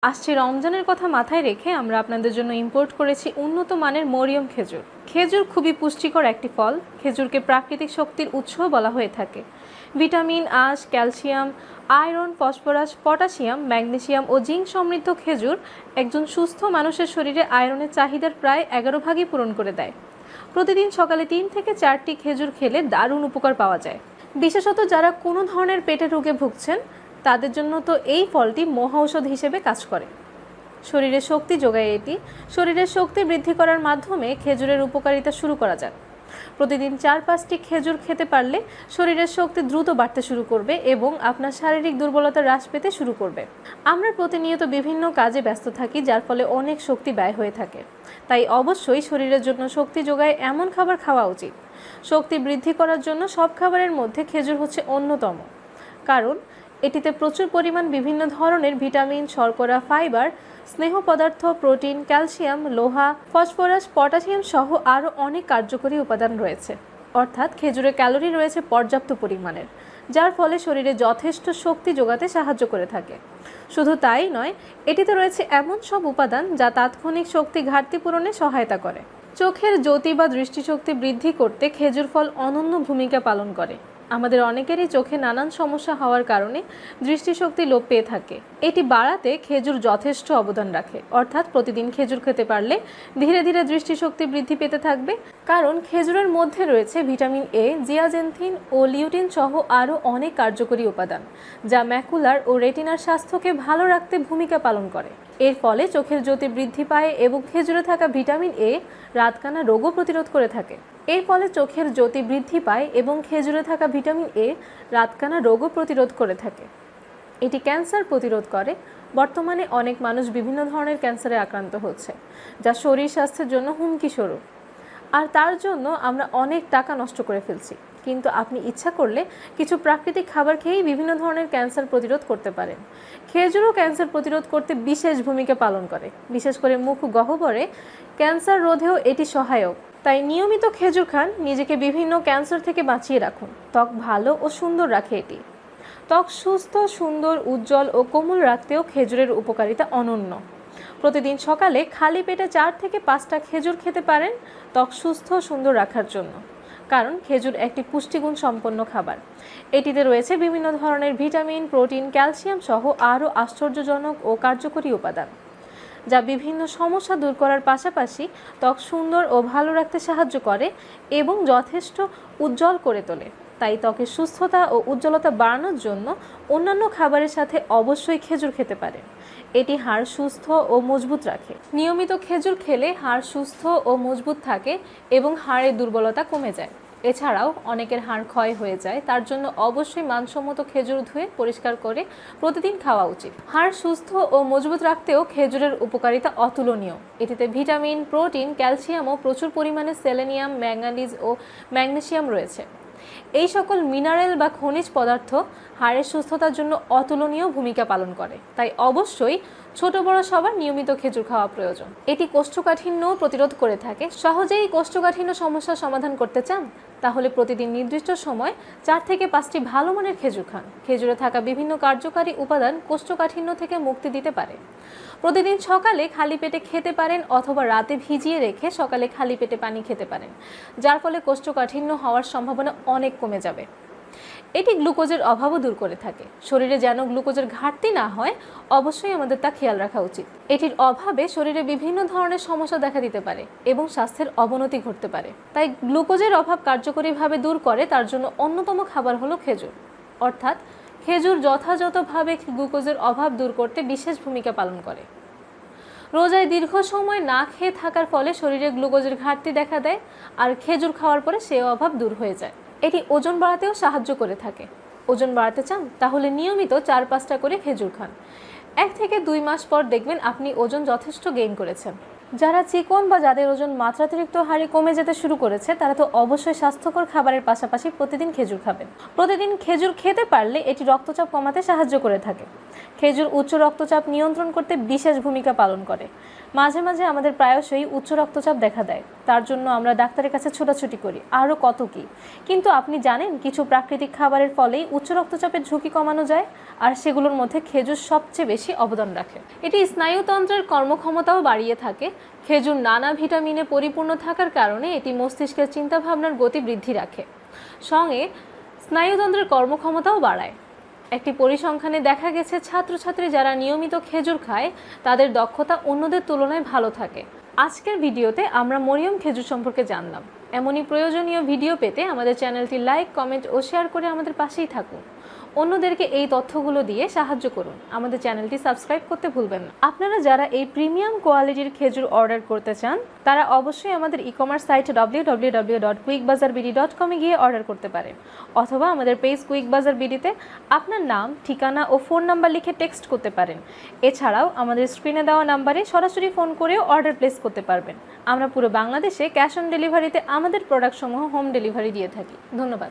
আসছে রমজানের কথা মাথায় রেখে আমরা আপনাদের জন্য ইম্পোর্ট করেছি উন্নত মানের মরিয়ম খেজুর। খেজুর খুবই পুষ্টিকর একটি ফল। খেজুরকে প্রাকৃতিক শক্তির উৎসও বলা হয়ে থাকে। ভিটামিন, আঁশ, calcium, iron, phosphorus, potassium, magnesium ও জিঙ্ক সমৃদ্ধ খেজুর একজন সুস্থ মানুষের শরীরে আয়রনের চাহিদার প্রায় 11 ভাগই পূরণ করে দেয়। প্রতিদিন সকালে 3 থেকে 4টি খেজুর খেলে দারুণ উপকার পাওয়া যায়। বিশেষত যারা কোনো ধরনের পেটের রোগে ভুগছেন তাদের জন্য তো এই ফলটি মহাঔষধ হিসেবে কাজ করে। শরীরে শক্তি যোগায় এটি। শরীরের শক্তি বৃদ্ধি করার মাধ্যমে খেজুরের উপকারিতা শুরু করা যাক। প্রতিদিন 4-5টি খেজুর খেতে পারলে শরীরের শক্তি দ্রুত বাড়তে শুরু করবে এবং আপনার শারীরিক দুর্বলতা হ্রাস পেতে শুরু করবে। আমরা প্রতিনিয়ত বিভিন্ন কাজে ব্যস্ত থাকি, যার ফলে অনেক শক্তি ব্যয় হয়ে থাকে। তাই অবশ্যই শরীরের জন্য শক্তি যোগায় এমন খাবার খাওয়া উচিত। শক্তি বৃদ্ধি করার জন্য সব খাবারের মধ্যে খেজুর হচ্ছে অন্যতম, কারণ এটিতে প্রচুর পরিমাণ বিভিন্ন ধরনের ভিটামিন, শর্করা, ফাইবার, স্নেহ পদার্থ, প্রোটিন, ক্যালসিয়াম, লোহা, ফসফরাস, পটাশিয়াম সহ আরও অনেক কার্যকরী উপাদান রয়েছে। অর্থাৎ খেজুরে ক্যালোরি রয়েছে পর্যাপ্ত পরিমাণের, যার ফলে শরীরে যথেষ্ট শক্তি যোগাতে সাহায্য করে থাকে। শুধু তাই নয়, এটিতে রয়েছে এমন সব উপাদান যা তাৎক্ষণিক শক্তি ঘাটতি পূরণে সহায়তা করে। চোখের জ্যোতি বা দৃষ্টিশক্তি বৃদ্ধি করতে খেজুর ফল অনন্য ভূমিকা পালন করে। আমাদের অনেকেরই চোখে নানান সমস্যা হওয়ার কারণে দৃষ্টিশক্তি লোপ পেয়ে থাকে। এটি বাড়াতে খেজুর যথেষ্ট অবদান রাখে। অর্থাৎ প্রতিদিন খেজুর খেতে পারলে ধীরে ধীরে দৃষ্টিশক্তি বৃদ্ধি পেতে থাকবে, কারণ খেজুরের মধ্যে রয়েছে ভিটামিন এ, জিয়াজেনথিন ও লিউটিন সহ আরও অনেক কার্যকরী উপাদান, যা ম্যাকুলার ও রেটিনার স্বাস্থ্যকে ভালো রাখতে ভূমিকা পালন করে। এর ফলে চোখের জ্যোতি বৃদ্ধি পায় এবং খেজুরে থাকা ভিটামিন এ রাতকানা রোগও প্রতিরোধ করে থাকে। এর ফলে চোখের জ্যোতি বৃদ্ধি পায় এবং খেজুরে থাকা ভিটামিন এ রাতকানা রোগও প্রতিরোধ করে থাকে। এটি ক্যান্সার প্রতিরোধ করে। বর্তমানে অনেক মানুষ বিভিন্ন ধরনের ক্যান্সারে আক্রান্ত হচ্ছে, যা শরীর স্বাস্থ্যের জন্য হুমকি স্বরূপ। আর তার জন্য আমরা অনেক টাকা নষ্ট করে ফেলছি। কিন্তু আপনি ইচ্ছা করলে কিছু প্রাকৃতিক খাবার খেয়েই বিভিন্ন ধরনের ক্যান্সার প্রতিরোধ করতে পারেন। খেজুরও ক্যান্সার প্রতিরোধ করতে বিশেষ ভূমিকা পালন করে। বিশেষ করে মুখ গহ্বরে ক্যান্সার রোধেও এটি সহায়ক। তাই নিয়মিত খেজুর খান, নিজেকে বিভিন্ন ক্যান্সার থেকে বাঁচিয়ে রাখুন। ত্বক ভালো ও সুন্দর রাখে এটি। ত্বক সুস্থ, সুন্দর, উজ্জ্বল ও কোমল রাখতেও খেজুরের উপকারিতা অনন্য। প্রতিদিন সকালে খালি পেটে 4 থেকে 5টা খেজুর খেতে পারেন ত্বক সুস্থ সুন্দর রাখার জন্য, কারণ খেজুর একটি পুষ্টিগুণ সম্পন্ন খাবার। এটিতে রয়েছে বিভিন্ন ধরনের ভিটামিন, প্রোটিন, ক্যালসিয়াম সহ আরও আশ্চর্যজনক ও কার্যকরী উপাদান, যা বিভিন্ন সমস্যা দূর করার পাশাপাশি ত্বক সুন্দর ও ভালো রাখতে সাহায্য করে এবং যথেষ্ট উজ্জ্বল করে তোলে। তাই ত্বকের সুস্থতা ও উজ্জ্বলতা বাড়ানোর জন্য অন্যান্য খাবারের সাথে অবশ্যই খেজুর খেতে পারেন। এটি হাড় সুস্থ ও মজবুত রাখে। নিয়মিত খেজুর খেলে হাড় সুস্থ ও মজবুত থাকে এবং হাড়ের দুর্বলতা কমে যায়। এছাড়াও অনেকের হাড় ক্ষয় হয়ে যায়, তার জন্য অবশ্যই মানসম্মত খেজুর ধুয়ে পরিষ্কার করে প্রতিদিন খাওয়া উচিত। হাড় সুস্থ ও মজবুত রাখতেও খেজুরের উপকারিতা অতুলনীয়। এটিতে ভিটামিন, প্রোটিন, ক্যালসিয়াম ও প্রচুর পরিমাণে সেলেনিয়াম, ম্যাঙ্গানিজ ও ম্যাগনেসিয়াম রয়েছে। এই সকল মিনারেল বা খনিজ পদার্থ হাড়ের সুস্থতার জন্য অতুলনীয় ভূমিকা পালন করে। তাই অবশ্যই ছোট বড় সবার নিয়মিত খেজুর খাওয়া প্রয়োজন। এটি কোষ্ঠকাঠিন্য প্রতিরোধ করে থাকে। সহজেই কোষ্ঠকাঠিন্য সমস্যার সমাধান করতে চান? তাহলে প্রতিদিন নির্দিষ্ট সময় 4 থেকে 5টি ভালো মানের খেজুর খান। খেজুরে থাকা বিভিন্ন কার্যকারী উপাদান কোষ্ঠকাঠিন্য থেকে মুক্তি দিতে পারে। প্রতিদিন সকালে খালি পেটে খেতে পারেন অথবা রাতে ভিজিয়ে রেখে সকালে খালি পেটে পানি খেতে পারেন, যার ফলে কোষ্ঠকাঠিন্য হওয়ার সম্ভাবনা অনেক কমে যাবে। এটি গ্লুকোজের অভাবও দূর করে থাকে। শরীরে যেন গ্লুকোজের ঘাটতি না হয়, অবশ্যই আমাদের তা খেয়াল রাখা উচিত। এটির অভাবে শরীরে বিভিন্ন ধরনের সমস্যা দেখা দিতে পারে এবং স্বাস্থ্যের অবনতি ঘটতে পারে। তাই গ্লুকোজের অভাব কার্যকরীভাবে দূর করে তার জন্য অন্যতম খাবার হলো খেজুর। অর্থাৎ খেজুর যথাযথভাবে গ্লুকোজের অভাব দূর করতে বিশেষ ভূমিকা পালন করে। রোজায় দীর্ঘ সময় না খেয়ে থাকার ফলে শরীরে গ্লুকোজের ঘাটতি দেখা দেয়, আর খেজুর খাওয়ার পরে সে অভাব দূর হয়ে যায়। এটি ওজন বাড়াতেও সাহায্য করে থাকে। ওজন বাড়াতে চান? তাহলে নিয়মিত 4-5টা করে খেজুর খান। 1 থেকে 2 মাস পর দেখবেন আপনি ওজন যথেষ্ট গেইন করেছেন। যারা চিকন বা যাদের ওজন মাত্রাতিরিক্ত হারে কমে যেতে শুরু করেছে, তারা তো অবশ্যই স্বাস্থ্যকর খাবারের পাশাপাশি প্রতিদিন খেজুর খাবেন। প্রতিদিন খেজুর খেতে পারলে এটি রক্তচাপ কমাতে সাহায্য করে থাকে। খেজুর উচ্চ রক্তচাপ নিয়ন্ত্রণ করতে বিশেষ ভূমিকা পালন করে। মাঝে মাঝে আমাদের প্রায়শই উচ্চ রক্তচাপ দেখা দেয়, তার জন্য আমরা ডাক্তারের কাছে ছোটাছুটি করি, আরও কত কি। কিন্তু আপনি জানেন কিছু প্রাকৃতিক খাবারের ফলেই উচ্চ রক্তচাপের ঝুঁকি কমানো যায়, আর সেগুলোর মধ্যে খেজুর সবচেয়ে বেশি অবদান রাখে। এটি স্নায়ুতন্ত্রের কর্মক্ষমতাও বাড়িয়ে থাকে। খেজুর নানা ভিটামিনে পরিপূর্ণ থাকার কারণে এটি মস্তিষ্কের চিন্তাভাবনার গতি বৃদ্ধি রাখে, সঙ্গে স্নায়ুতন্ত্রের কর্মক্ষমতাও বাড়ায়। একটি পরিসংখ্যানে দেখা গেছে ছাত্রছাত্রী যারা নিয়মিত খেজুর খায় তাদের দক্ষতা অন্যদের তুলনায় ভালো থাকে। আজকের ভিডিওতে আমরা মরিয়ম খেজুর সম্পর্কে জানলাম। এমনই প্রয়োজনীয় ভিডিও পেতে আমাদের চ্যানেলটি লাইক, কমেন্ট ও শেয়ার করে আমাদের পাশেই থাকুন। অন্যদেরকে এই তথ্যগুলো দিয়ে সাহায্য করুন। আমাদের চ্যানেলটি সাবস্ক্রাইব করতে ভুলবেন না। আপনারা যারা এই প্রিমিয়াম কোয়ালিটির খেজুর অর্ডার করতে চান তারা অবশ্যই আমাদের ই-কমার্স সাইট www.quickbazarbd.com গিয়ে অর্ডার করতে পারেন, অথবা আমাদের পেজ কুইক বাজার বিডিতে আপনার নাম, ঠিকানা ও ফোন নাম্বার লিখে টেক্সট করতে পারেন। এছাড়াও আমাদের স্ক্রিনে দেওয়া নাম্বারে সরাসরি ফোন করেও অর্ডার প্লেস করতে পারবেন। আমরা পুরো বাংলাদেশে ক্যাশ অন ডেলিভারিতে আমাদের প্রোডাক্টসমূহ হোম ডেলিভারি দিয়ে থাকি। ধন্যবাদ।